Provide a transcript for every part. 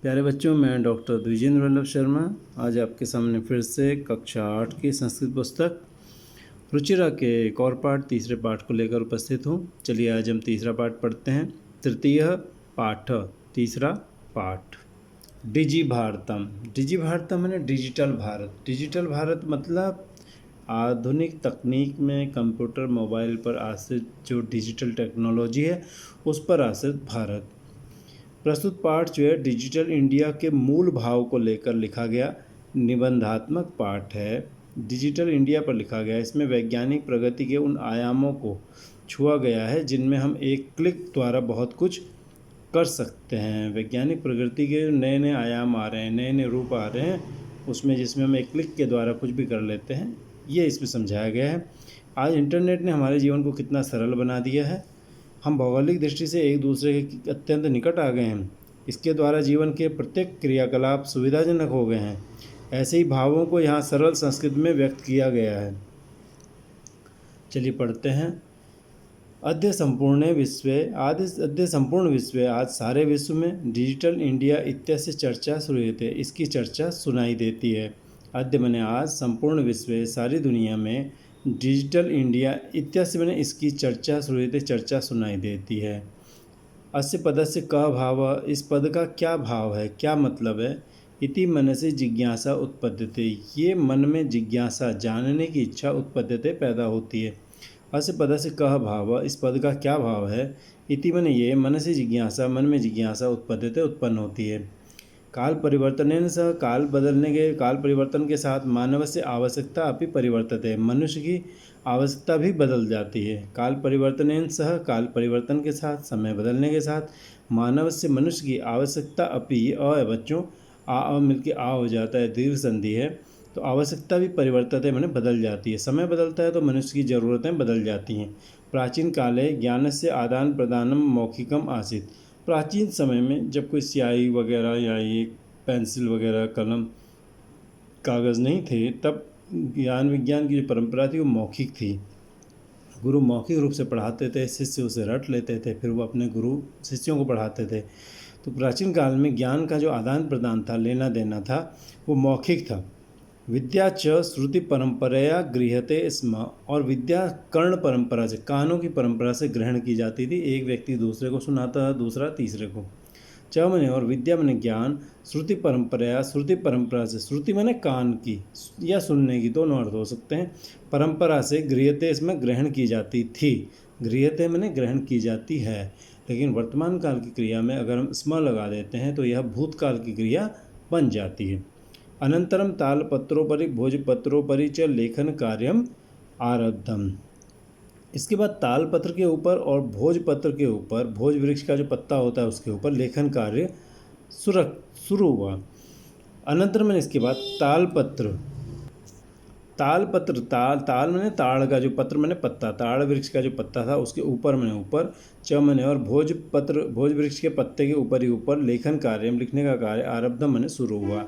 प्यारे बच्चों, मैं डॉक्टर द्विजेंद्र वल्लभ शर्मा आज आपके सामने फिर से कक्षा 8 की संस्कृत पुस्तक रुचिरा के एक और पाठ तीसरे पाठ को लेकर उपस्थित हूँ। चलिए आज हम तीसरा पाठ पढ़ते हैं। तृतीय पाठ, तीसरा पाठ, डिजी भारतम। डिजी भारतम मैंने डिजिटल भारत। डिजिटल भारत मतलब आधुनिक तकनीक में कंप्यूटर मोबाइल पर आश्रित जो डिजिटल टेक्नोलॉजी है उस पर आश्रित भारत। प्रस्तुत पाठ जो है डिजिटल इंडिया के मूल भाव को लेकर लिखा गया निबंधात्मक पाठ है। डिजिटल इंडिया पर लिखा गया, इसमें वैज्ञानिक प्रगति के उन आयामों को छुआ गया है जिनमें हम एक क्लिक द्वारा बहुत कुछ कर सकते हैं। वैज्ञानिक प्रगति के नए नए आयाम आ रहे हैं, नए नए रूप आ रहे हैं उसमें, जिसमें हम एक क्लिक के द्वारा कुछ भी कर लेते हैं, ये इसमें समझाया गया है। आज इंटरनेट ने हमारे जीवन को कितना सरल बना दिया है। हम भौगोलिक दृष्टि से एक दूसरे के अत्यंत निकट आ गए हैं। इसके द्वारा जीवन के प्रत्येक क्रियाकलाप सुविधाजनक हो गए हैं। ऐसे ही भावों को यहाँ सरल संस्कृत में व्यक्त किया गया है। चलिए पढ़ते हैं। अद्य संपूर्ण विश्व, आज सारे विश्व में डिजिटल इंडिया इत्यादि चर्चा शुरू होती है, इसकी चर्चा सुनाई देती है। अद्य मैंने आज, संपूर्ण विश्व सारी दुनिया में, डिजिटल इंडिया इत्यादि मैंने इसकी चर्चा शुरू, चर्चा सुनाई देती है। अस्य पदस्य क भाव, इस पद का क्या भाव है, क्या मतलब है। इति मनसि जिज्ञासा उत्पद्यते, ये मन में जिज्ञासा, जानने की इच्छा उत्पद्यते, पैदा होती है। अस्य पदस्य कह भाव, इस पद का क्या भाव है। इति मन ये, मनसि जिज्ञासा, मन में जिज्ञासा उत्पद्यते, उत्पन्न होती है। काल परिवर्तन सह, काल परिवर्तन के साथ मानव से आवश्यकता अपि परिवर्तते, मनुष्य की आवश्यकता भी बदल जाती है। काल परिवर्तन सह, काल परिवर्तन के साथ, समय बदलने के साथ, मानव से मनुष्य की आवश्यकता अपि, अ है बच्चों, आ मिलके आ हो जाता है, दीर्घ संधि है, तो आवश्यकता भी परिवर्तते मैंने बदल जाती है। समय बदलता है तो मनुष्य की ज़रूरतें बदल जाती हैं। प्राचीन काले ज्ञान से आदान प्रदानम मौखिकम आसीत, प्राचीन समय में जब कोई स्याही वगैरह या ये पेंसिल वगैरह, कलम, कागज़ नहीं थे, तब ज्ञान विज्ञान की जो परंपरा थी वो मौखिक थी। गुरु मौखिक रूप से पढ़ाते थे, शिष्य उसे रट लेते थे, फिर वो अपने गुरु शिष्यों को पढ़ाते थे। तो प्राचीन काल में ज्ञान का जो आदान प्रदान था, लेना देना था, वो मौखिक था। विद्या च श्रुति परंपराया गृह्यते स्म, और विद्या कर्ण परंपरा से, कानों की परंपरा से ग्रहण की जाती थी। एक व्यक्ति दूसरे को सुनाता था, दूसरा तीसरे को। च मने, और विद्या मने ज्ञान, श्रुति परंपराया, श्रुति परंपरा से, श्रुति मने कान की या सुनने की, दोनों अर्थ हो सकते हैं। परंपरा से, गृह्यते इसमें ग्रहण की जाती थी, गृह्यते मने ग्रहण की जाती है। लेकिन वर्तमान काल की क्रिया में अगर हम स्म लगा देते हैं तो यह भूतकाल की क्रिया बन जाती है। अनंतरम तालपत्रोपरि भोजपत्रोपरि च लेखन कार्यम आरब्धम, इसके बाद तालपत्र के ऊपर और भोजपत्र के ऊपर, भोज वृक्ष का जो पत्ता होता है उसके ऊपर लेखन कार्य शुरू हुआ। अनंतर मैंने इसके बाद तालपत्र, ताल मैंने ताड़ का जो पत्र, मैंने पत्ता, ताड़ वृक्ष का जो पत्ता था उसके ऊपर मैंने ऊपर, च मैंने, और भोज वृक्ष के पत्ते के ऊपर ही ऊपर लेखन कार्य, लिखने का कार्य, आरब्ध मैंने शुरू हुआ।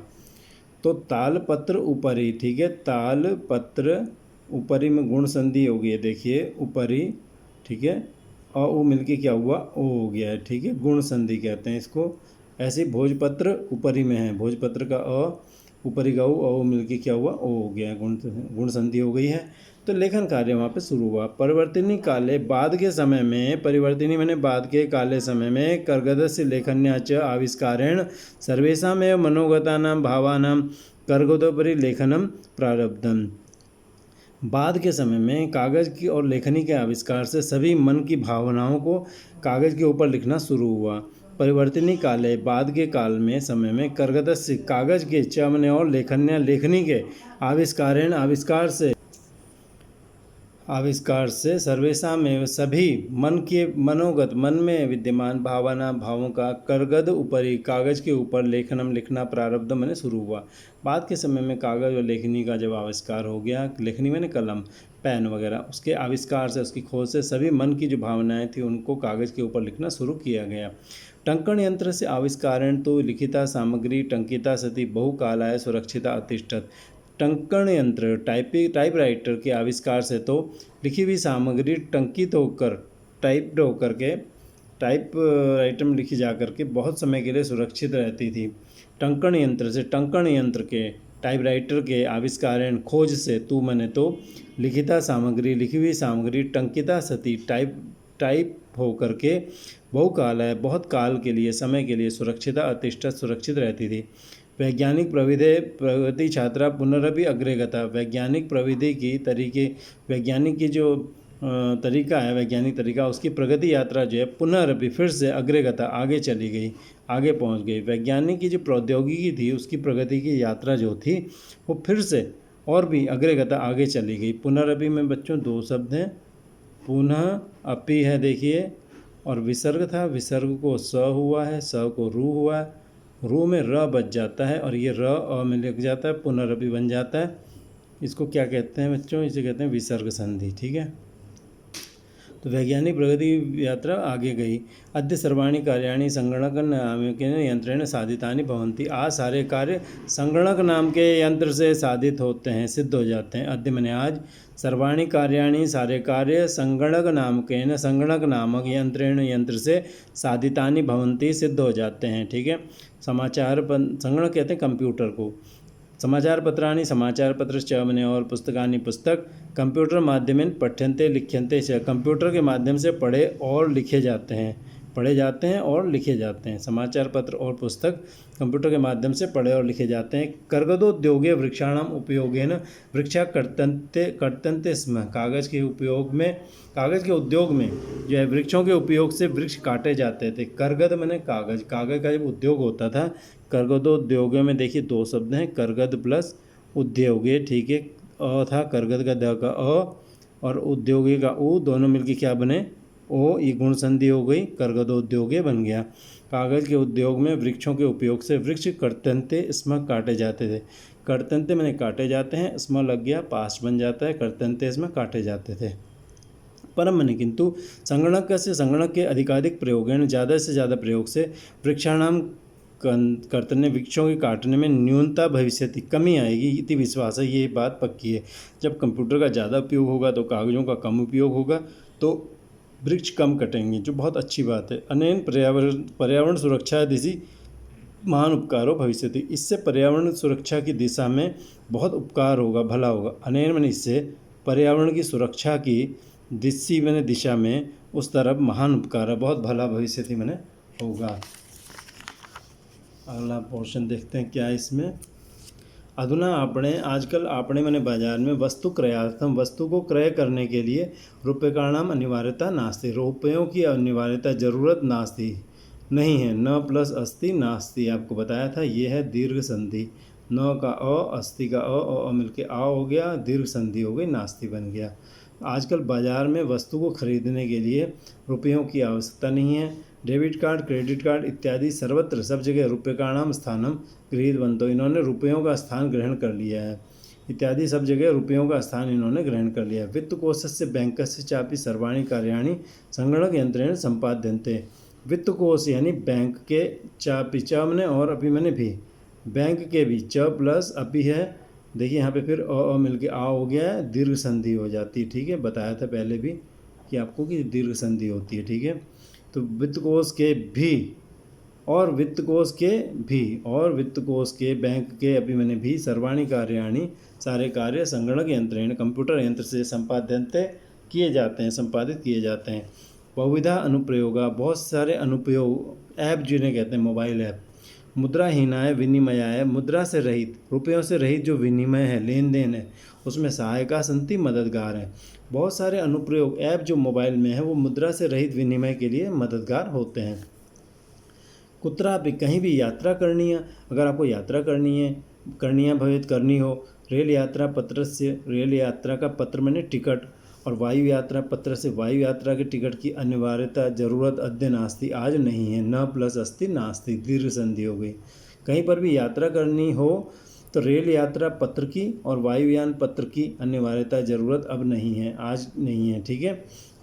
तो तालपत्र ऊपरी, ठीक है, तालपत्र ऊपरी में गुण संधि हो गई है, देखिए ऊपरी, ठीक है, और वो मिलके क्या हुआ, ओ हो गया है, ठीक है, गुण संधि कहते हैं इसको। ऐसे भोजपत्र ऊपरी में है, भोजपत्र का अ, ऊपरी का ओ मिलके क्या हुआ, ओ हो गया है, गुण संधि हो गई है। तो लेखन कार्य वहाँ पे शुरू हुआ। परिवर्तिनी काले, बाद के समय में, परिवर्तिनी मैंने बाद के काले समय में, कर्गदस्य लेखन्या च आविष्कारेण सर्वेषामेव मनोगतानां भावानां कर्गदोपरि लेखनम प्रारब्धम, बाद के समय में कागज़ की और लेखनी के आविष्कार से सभी मन की भावनाओं को कागज़ के ऊपर लिखना शुरू हुआ। परिवर्तिनी काले, बाद के काल में, समय में, कर्गदस्य कागज़ के, चमने, और लेखन्या लेखनी के, आविष्कारेण आविष्कार से सर्वेशा में सभी मन के, मनोगत मन में विद्यमान भावना, भावों का, कर्गद ऊपरी कागज़ के ऊपर लेखनम लिखना प्रारब्ध मैंने शुरू हुआ। बाद के समय में कागज़ और लेखनी का जब आविष्कार हो गया, लेखनी मैंने कलम, पेन वगैरह, उसके आविष्कार से, उसकी खोज से सभी मन की जो भावनाएं थी उनको कागज़ के ऊपर लिखना शुरू किया गया। टंकण यंत्र से आविष्कारेण तो लिखिता सामग्री टंकिता सती बहुकालाय सुरक्षिता अतिष्ठत, टंकण यंत्र, टाइपराइटर के आविष्कार से तो लिखी हुई सामग्री टंकित होकर, टाइप्ड होकर के, टाइप राइटर में लिखी जा करके बहुत समय के लिए सुरक्षित रहती थी। टंकण यंत्र से, टंकण यंत्र के, टाइपराइटर के आविष्कार खोज से, तू मने तो, लिखिता सामग्री, लिखी हुई सामग्री, टंकिता सती, टाइप हो करके बहुकाल है, बहुत काल के लिए, समय के लिए, सुरक्षिता अतिष्ठा, सुरक्षित रहती थी। वैज्ञानिक प्रगति छात्रा पुनरपि अग्रे गता, वैज्ञानिक प्रविधि की तरीके, वैज्ञानिक की जो तरीका है, वैज्ञानिक तरीका, उसकी प्रगति यात्रा जो है पुनरपि फिर से अग्रे गता, आगे चली गई, आगे पहुंच गई। वैज्ञानिक की जो प्रौद्योगिकी थी उसकी प्रगति की यात्रा जो थी वो फिर से और भी अग्रे गता, आगे चली गई। पुनरपि में बच्चों दो शब्द हैं, पुनः अपि है देखिए, और विसर्ग था, विसर्ग को स हुआ है, स को रू हुआ है, रू में र बच जाता है और ये र अ में लग जाता है, पुनरपि बन जाता है। इसको क्या कहते हैं बच्चों? इसे कहते हैं विसर्ग संधि। ठीक है, तो वैज्ञानिक प्रगति यात्रा आगे गई। अद्य सर्वाणि कार्याणि संगणक नामकेन यंत्रेण साधितानि भवन्ति, आज सारे कार्य संगणक नाम के यंत्र से साधित होते हैं, सिद्ध हो जाते हैं। अद्य मैंने आज, सर्वाणि कार्याणि सारे कार्य, संगणक नामकेन संगणक नामक यंत्रेण यंत्र से साधितानि भवन्ति सिद्ध हो जाते हैं। ठीक है, संगणक कहते हैं कंप्यूटर को। समाचार पत्राणि समाचार पत्रश्च मने और पुस्तकानि पुस्तक, कंप्यूटर माध्यमेन पठ्यन्ते लिख्यन्ते च, कंप्यूटर के माध्यम से पढ़े और लिखे जाते हैं, पढ़े जाते हैं और लिखे जाते हैं। समाचार पत्र और पुस्तक कंप्यूटर के माध्यम से पढ़े और लिखे जाते हैं। कर्गदोद्योगे वृक्षाणाम उपयोगेन वृक्षा कर्तन्ते स्म, कागज़ के उपयोग में, कागज़ के उद्योग में जो है वृक्षों के उपयोग से वृक्ष काटे जाते थे। कर्गद मैंने कागज़, कागज़ का जब उद्योग होता था, कर्गदोद्योगे में देखिए दो शब्द हैं, कर्गद प्लस उद्योगे। ठीक है, अ था कर्गद का द का अ और उद्योगे का उ, दोनों मिलकर क्या बने? ओ, ये गुण संधि हो गई, कर्गदोद्योगे बन गया। कागज़ के उद्योग में वृक्षों के उपयोग से वृक्ष कर्तन्ते स्म काटे जाते थे। कर्तन्ते मैंने काटे जाते हैं, स्म लग गया, पास्ट बन जाता है, कर्तन्ते स्म काटे जाते थे। परम मैंने किंतु संगणक से, संगणक के अधिकाधिक प्रयोग है, ज़्यादा से ज़्यादा प्रयोग से वृक्षाणाम कर्तन्य, वृक्षों के काटने में न्यूनता भविष्यति, कमी आएगी, इति विश्वास है, ये बात पक्की है। जब कंप्यूटर का ज़्यादा उपयोग होगा तो कागज़ों का कम उपयोग होगा, तो वृक्ष कम कटेंगे, जो बहुत अच्छी बात है। अनेन पर्यावरण सुरक्षा दिशि महान उपकारो भविष्यति, इससे पर्यावरण सुरक्षा की दिशा में बहुत उपकार होगा, भला होगा। अनेन मैंने इससे पर्यावरण की सुरक्षा की दिशि मैंने दिशा में, उस तरफ महान उपकार है, बहुत भला भविष्यति मैंने होगा। अगला पोर्शन देखते हैं क्या है इसमें। अधुना आपणे, आजकल आपणे मैंने बाजार में वस्तु क्रयार्थम, वस्तु को क्रय करने के लिए रूप्यकाणाम अनिवार्यता नास्ति, रुपयों की अनिवार्यता, जरूरत नास्ति, नहीं है। न प्लस अस्ति नास्ति, आपको बताया था, ये है दीर्घ संधि। न का अ, अस्ति का अ मिलके आ हो गया, दीर्घ संधि हो गई, नास्ति बन गया। आजकल बाजार में वस्तु को खरीदने के लिए रुपयों की आवश्यकता नहीं है। डेबिट कार्ड, क्रेडिट कार्ड इत्यादि सर्वत्र, सब जगह रूप्यकाणाम स्थानम गृहीतवन्तो, इन्होंने रुपयों का स्थान ग्रहण कर लिया है। इत्यादि सब जगह रुपयों का स्थान इन्होंने ग्रहण कर लिया। वित्त कोशस्य बैंकस्य चापि सर्वाणि कार्याणि संगणक यंत्रेण संपाद्यन्ते, वित्त कोश यानी बैंक के, चापि च मैंने और अभी मैंने भी, बैंक के भी, च प्लस अभी है, देखिए यहाँ पे फिर अ मिलके आ हो गया है, दीर्घ संधि हो जाती है। ठीक है, बताया था पहले भी कि आपको कि दीर्घ संधि होती है। ठीक है, तो वित्त कोश के भी और वित्त कोश के भी और वित्त कोश के, बैंक के, अभी मैंने भी, सर्वाणि कार्याणि सारे कार्य संगणक यंत्रेण कंप्यूटर यंत्र से संपाद्यन्ते किए जाते हैं, संपादित किए जाते हैं। बहुविधा अनुप्रयोगा, बहुत सारे अनुप्रयोग, ऐप जिन्हें कहते हैं मोबाइल ऐप। मुद्राहीनाय विनिमयाय, मुद्रा से रहित, रुपयों से रहित जो विनिमय है, लेन देन है, उसमें सहायका संति, मददगार है। बहुत सारे अनुप्रयोग ऐप जो मोबाइल में है वो मुद्रा से रहित विनिमय के लिए मददगार होते हैं। कुत्रा भी, कहीं भी यात्रा करनी है, अगर आपको यात्रा करनी है भवित करनी हो, रेल यात्रा पत्र से, रेल यात्रा का पत्र मैंने टिकट, और वायु यात्रा पत्र से वायु यात्रा के टिकट की अनिवार्यता, जरूरत अद्य नास्ति, आज नहीं है। न प्लस अस्ति नास्ति, दीर्घ संधि हो गई। कहीं पर भी यात्रा करनी हो तो रेल यात्रा पत्र की और वायुयान पत्र की अनिवार्यता, जरूरत अब नहीं है, आज नहीं है। ठीक है,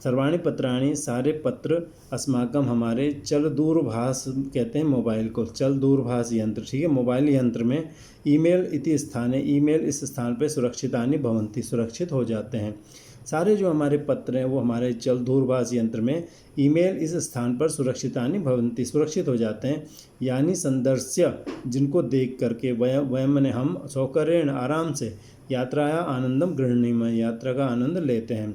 सर्वाणि पत्राणि सारे पत्र, अस्माकम हमारे, चल दूरभाष कहते हैं मोबाइल को, चल दूरभाष यंत्र। ठीक है, मोबाइल यंत्र में ईमेल इति स्थाने, ईमेल इस स्थान पर सुरक्षितानि भवन्ति, सुरक्षित हो जाते हैं। सारे जो हमारे पत्र हैं वो हमारे चल दूरभाष यंत्र में ईमेल इस स्थान पर सुरक्षितानि भवन्ति, सुरक्षित हो जाते हैं। यानी संदर्श्य, जिनको देख करके वयम वयम ने हम सौकर्येण आराम से यात्राया आनंदम गृह्णीमः, यात्रा का आनंद लेते हैं।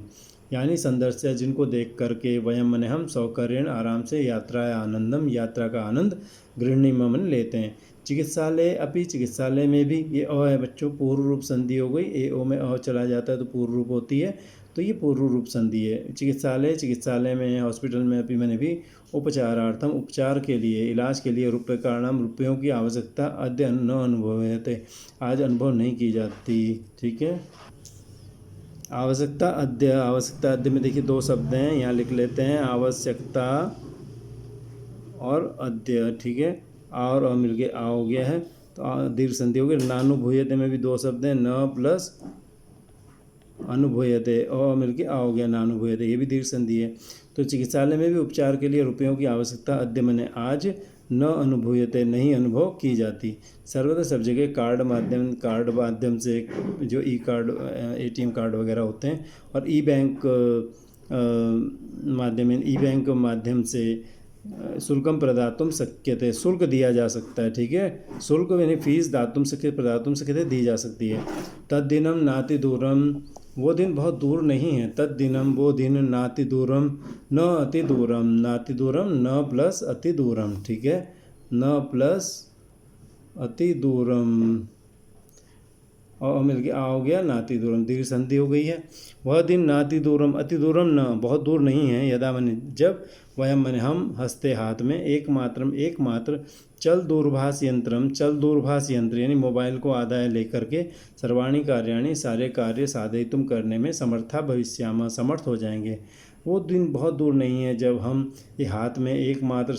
यानी संदर्श्य, जिनको देख करके वयम ने हम सौकर्येण आराम से यात्राया आनंदम, यात्रा का आनंद गृह्णीमः मन लेते हैं। चिकित्सालय अपि, चिकित्सालय में भी, ये अ है बच्चों, पूर्व रूप संधि हो गई, ए ओ में अ चला जाता है तो पूर्व रूप होती है, तो ये पूर्व रूप संधि है। चिकित्सालय, चिकित्सालय में, हॉस्पिटल में अपि मैंने भी उपचारार्थम, उपचार के लिए, इलाज के लिए, रुपये कारणम, रुपयों की आवश्यकता अद्य न अनुभूयते, आज अनुभव नहीं की जाती। ठीक है, आवश्यकता अद्य, आवश्यकता अद्य में देखिए दो शब्द हैं, यहाँ लिख लेते हैं, आवश्यकता और अद्य। ठीक है, और मिल के आ हो गया है, तो दीर्घ संधि हो गई। नानुभूयते में भी दो शब्द हैं, न प्लस अनुभूयते, और मिल के आ हो गया नानुभूयते, ये भी दीर्घ संधि है। तो चिकित्सालय में भी उपचार के लिए रुपयों की आवश्यकता अद्य मैंने आज न अनुभूयते, नहीं अनुभव की जाती। सर्वदा सब जगह कार्ड माध्यम से, जो ई कार्ड, ATM कार्ड वगैरह होते हैं, और ई बैंक माध्यम से शुल्कम प्रदातुम शक्यते, शुल्क दिया जा सकता है। ठीक है, शुल्क यानी फीस दातुम शक्य, प्रदातुम शक्यते, दी जा सकती है। तद्दिनम नाति दूरम, वो दिन बहुत दूर नहीं है। तद्दिनम, वो दिन, नाति दूरम, न अति दूरम, नाति दूरम, न प्लस अति दूरम। ठीक है, न प्लस अति दूरम, और मिल के आ हो गया नाति दूरम, दीर्घ संधि हो गई है। वह दिन नाति दूरम, अति दूरम न, बहुत दूर नहीं है। यदा मैंने, जब, वयम मैंने हम, हस्ते हाथ में, एकमात्र चल दूरभाष यंत्रम, चल दूरभाष यंत्र यानी मोबाइल को आदाय लेकर के, सर्वाणी कार्याणी, सारे कार्य साधयितुम करने में समर्था भविष्यामः, समर्थ हो जाएंगे। वो दिन बहुत दूर नहीं है जब हम ये हाथ में एकमात्र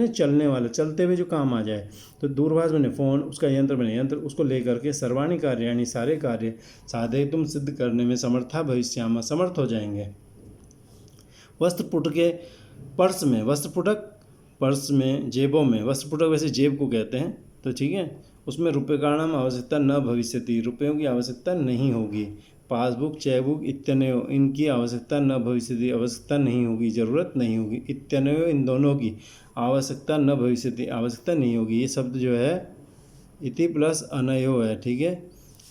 चलने वाला, चलते हुए जो काम आ जाए, तो दूरभाष मैंने फ़ोन, उसका यंत्र, उसको लेकर के सर्वाणी कार्याणी, सारे कार्य साधयितुम सिद्ध करने में समर्था भविष्यामः, समर्थ हो जाएंगे। वस्त्रपुट के पर्स में, वस्त्रपुटक पर्स में, जेबों में, वस्त्रपुटक वैसे जेब को कहते हैं, तो ठीक है, उसमें रुपये कारणम आवश्यकता न भविष्यति, रुपयों की आवश्यकता नहीं होगी। पासबुक, चेकबुक इत्यनयो, इनकी आवश्यकता न भविष्यति, आवश्यकता नहीं होगी, ज़रूरत नहीं होगी। इत्यनयो, इन दोनों की आवश्यकता न भविष्यति, आवश्यकता नहीं होगी। ये शब्द जो है इति प्लस अनयो है। ठीक है,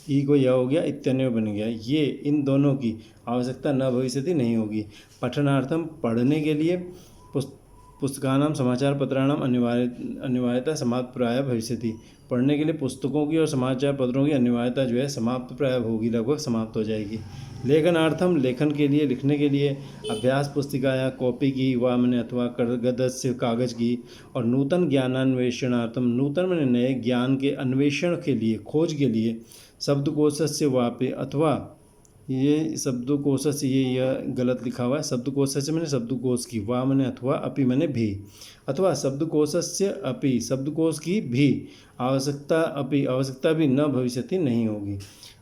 ई को यह हो गया, इत्यनयो बन गया। ये इन दोनों की आवश्यकता न भविष्यति, नहीं होगी। पठनार्थम, पढ़ने के लिए, पुस्तकानाम समाचार पत्राणाम अनिवार्यता समाप्त प्राय भविष्यति, पढ़ने के लिए पुस्तकों की और समाचार पत्रों की अनिवार्यता जो है समाप्त प्राय होगी, लगभग समाप्त हो जाएगी। लेखनार्थम, लेखन के लिए, लिखने के लिए, अभ्यास पुस्तिका या कॉपी की, व मैंने अथवा कागज़ कागज़ की। और नूतन ज्ञानान्वेषणार्थम, नूतन मैंने नए ज्ञान के अन्वेषण के लिए, खोज के लिए, शब्दकोशस्य वापे, अथवा ये शब्दकोश से, यह गलत लिखा हुआ है, शब्दकोश से मैंने शब्दकोश की, वा मैंने अथवा, अपि मैंने भी, अथवा शब्दकोशस्य अपि, शब्दकोश की भी आवश्यकता, अपि आवश्यकता भी न भविष्यति, नहीं होगी।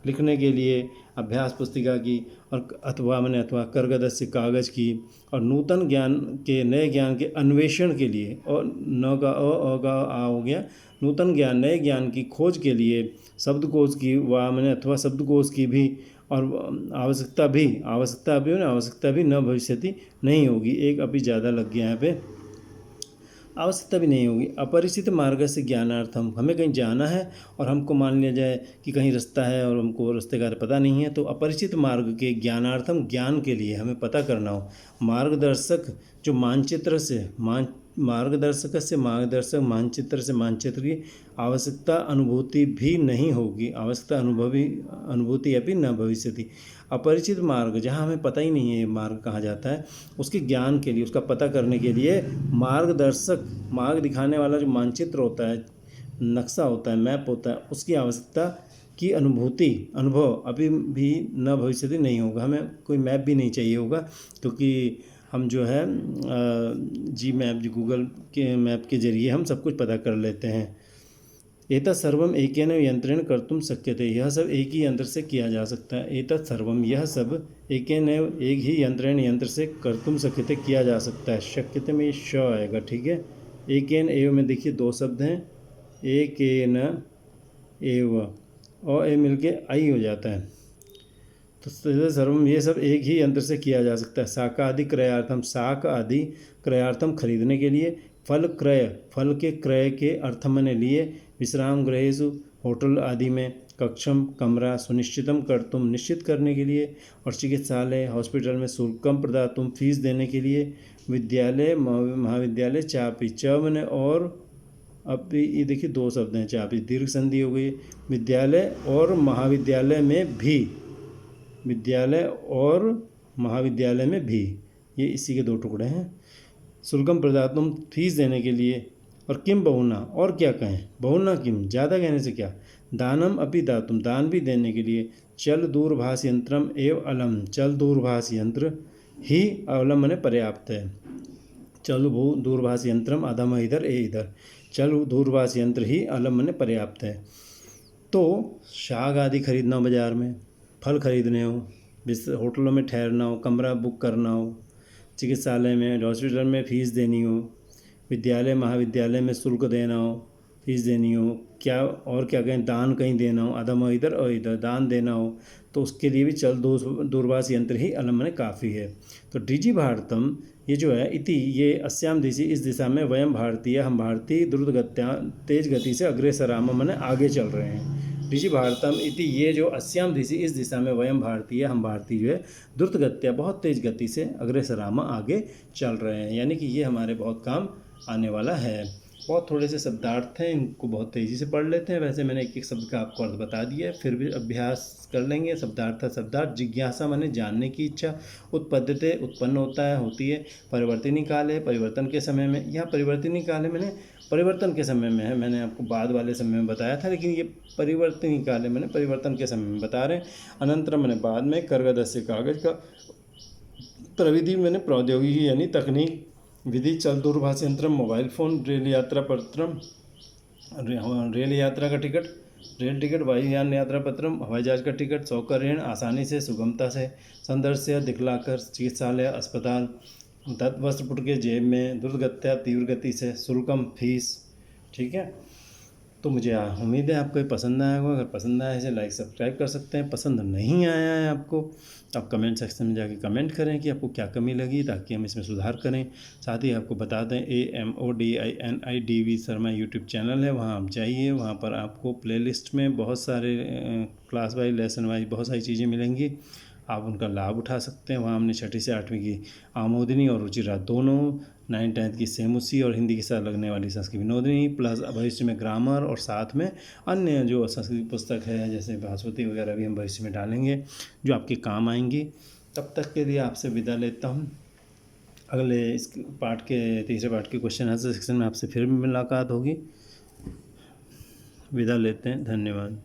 लिखने के लिए अभ्यास पुस्तिका की, और अथवा मैंने अथवा करगदस्य कागज़ की, और नूतन ज्ञान के, नए ज्ञान के अन्वेषण के लिए, और न का अ का आ हो गया, नूतन ज्ञान, नए ज्ञान की खोज के लिए, शब्दकोश की, वा मैंने अथवा शब्दकोश की भी, और आवश्यकता भी न भविष्यति, नहीं होगी। एक अभी ज़्यादा लग गया यहाँ पे, आवश्यकता भी नहीं होगी। अपरिचित मार्ग से ज्ञानार्थम, हमें कहीं जाना है और हमको मान लिया जाए कि कहीं रास्ता है और हमको रास्ते का पता नहीं है, तो अपरिचित मार्ग के ज्ञानार्थम, ज्ञान के लिए हमें पता करना हो। मार्गदर्शक, जो मानचित्र से, मार्गदर्शक मानचित्र से, मानचित्र की आवश्यकता अनुभूति भी नहीं होगी, आवश्यकता अनुभूति अभी न भविष्यति। अपरिचित मार्ग, जहाँ हमें पता ही नहीं है मार्ग कहाँ जाता है, उसके ज्ञान के लिए, उसका पता करने के लिए मार्गदर्शक, मार्ग दिखाने वाला जो मानचित्र होता है, नक्शा होता है, मैप होता है, उसकी आवश्यकता की अनुभव अभी भी न भविष्यति, नहीं होगा। हमें कोई मैप भी नहीं चाहिए होगा, क्योंकि हम जो है जी मैप, जो गूगल के मैप के जरिए हम सब कुछ पता कर लेते हैं। एतत् सर्वम एकेन यंत्रेण कर्तुम शक्यते, यह सब एक ही यंत्र से किया जा सकता है। एतत् सर्वम, यह सब एकेन, एक ही यंत्रेण, यंत्र से कर्तुम शक्यते, किया जा सकता है। शक्यते में श आएगा। ठीक है, एकेन एव में देखिए दो शब्द हैं, एकेन एव, और ए मिलके आई हो जाता है। तो सर्वम ये सब एक ही यंत्र से किया जा सकता है। शाका आदि क्रयार्थम, शाक आदि क्रयार्थम खरीदने के लिए, फल क्रय फल के क्रय के अर्थ मैंने लिए, विश्राम गृहेषु होटल आदि में, कक्षम कमरा सुनिश्चितम कर तुम निश्चित करने के लिए, और चिकित्सालय हॉस्पिटल में शुल्कम प्रदातुम फीस देने के लिए, विद्यालय महाविद्यालय चापी च मैंने और अब ये देखिए दो शब्द हैं, चापी दीर्घ संधि हो गई, विद्यालय और महाविद्यालय में भी, विद्यालय और महाविद्यालय में भी, ये इसी के दो टुकड़े हैं। शुल्कम प्रदातुम फीस देने के लिए, और किम बहुना और क्या कहें, बहुना किम ज़्यादा कहने से क्या, दानम अपि दातुम दान भी देने के लिए, चल दूरभाष यंत्रम एवं अलम चल दूरभाष यंत्र ही अलम मैंने पर्याप्त है। चल भू दूरभाष यंत्रम अधम इधर ए इधर, चल दूरभाष यंत्र ही अलम मैंने पर्याप्त है। तो शाक आदि खरीदना हो बाज़ार में, फल खरीदने हो, होटलों में ठहरना हो, कमरा बुक करना हो, चिकित्सालय में हॉस्पिटल में फ़ीस देनी हो, विद्यालय महाविद्यालय में शुल्क देना हो, फीस देनी हो, क्या और क्या कहें, दान कहीं देना हो, अधम इधर और इधर दान देना हो, तो उसके लिए भी चल दूरभाष यंत्र ही अलम मैंने काफ़ी है। तो डिजी भारतम ये जो है इति ये अस्याम दिशि इस दिशा में वयम भारतीय हम भारतीय द्रुतगत्या तेज गति से अग्रेसराम मैंने आगे चल रहे हैं। डिजी भारतम इति ये जो अस्याम दिशि इस दिशा में वयम भारतीय हम भारतीय जो है द्रुतगत्या बहुत तेज गति से अग्रेसराम आगे चल रहे हैं, यानी कि ये हमारे बहुत काम आने वाला है। बहुत थोड़े से शब्दार्थ हैं, इनको बहुत तेज़ी से पढ़ लेते हैं। वैसे मैंने एक एक शब्द का आपको अर्थ बता दिया है, फिर भी अभ्यास कर लेंगे। शब्दार्थ जिज्ञासा माने जानने की इच्छा, उत्पद्यते उत्पन्न होता है होती है, परिवर्तनीय काल है परिवर्तन के समय में, यह परिवर्तनीय काल है मैंने परिवर्तन के समय में है, मैंने आपको बाद वाले समय में बताया था, लेकिन ये परिवर्तनीय काल है मैंने परिवर्तन के समय में बता रहे हैं। अनंतरम मैंने बाद में, करगदस्य कागज का, प्रविधि मैंने प्रौद्योगिकी यानी तकनीक, विधि चल दूरभाष यंत्र मोबाइल फ़ोन, रेल यात्रा पत्रम रेल यात्रा का टिकट, रेल टिकट, वायुयान यात्रा पत्रम हवाई जहाज का टिकट, सौकर्यण आसानी से सुगमता से, संदर्श्य दिखलाकर, चिकित्सालय अस्पताल, दत्त वस्त्रपुट के जेब में, द्रुतगत्या तीव्र गति से, शुल्कम फीस। ठीक है, तो मुझे उम्मीद है आपको ये पसंद आया होगा। अगर पसंद आया इसे लाइक सब्सक्राइब कर सकते हैं। पसंद नहीं आया है आपको, आप कमेंट सेक्शन में जाके कमेंट करें कि आपको क्या कमी लगी, ताकि हम इसमें सुधार करें। साथ ही आपको बता दें AMODINIDV शर्मा यूट्यूब चैनल है, वहाँ आप जाइए, वहाँ पर आपको प्लेलिस्ट में बहुत सारे क्लास वाइज लेसन वाइज बहुत सारी चीज़ें मिलेंगी, आप उनका लाभ उठा सकते हैं। वहाँ हमने 6ठी से 8वीं की आमोदनी और रुचिरा दोनों, 9th 10th की सेमुसी और हिंदी के साथ लगने वाली संस्कृत विनोदनी, प्लस भविष्य में ग्रामर, और साथ में अन्य जो संस्कृत पुस्तक है जैसे भास्वती वगैरह भी हम भविष्य में डालेंगे जो आपके काम आएंगी। तब तक के लिए आपसे विदा लेता हूँ। अगले इस पार्ट के तीसरे पार्ट के क्वेश्चन आंसर सेक्शन में आपसे फिर मुलाकात होगी। विदा लेते हैं, धन्यवाद।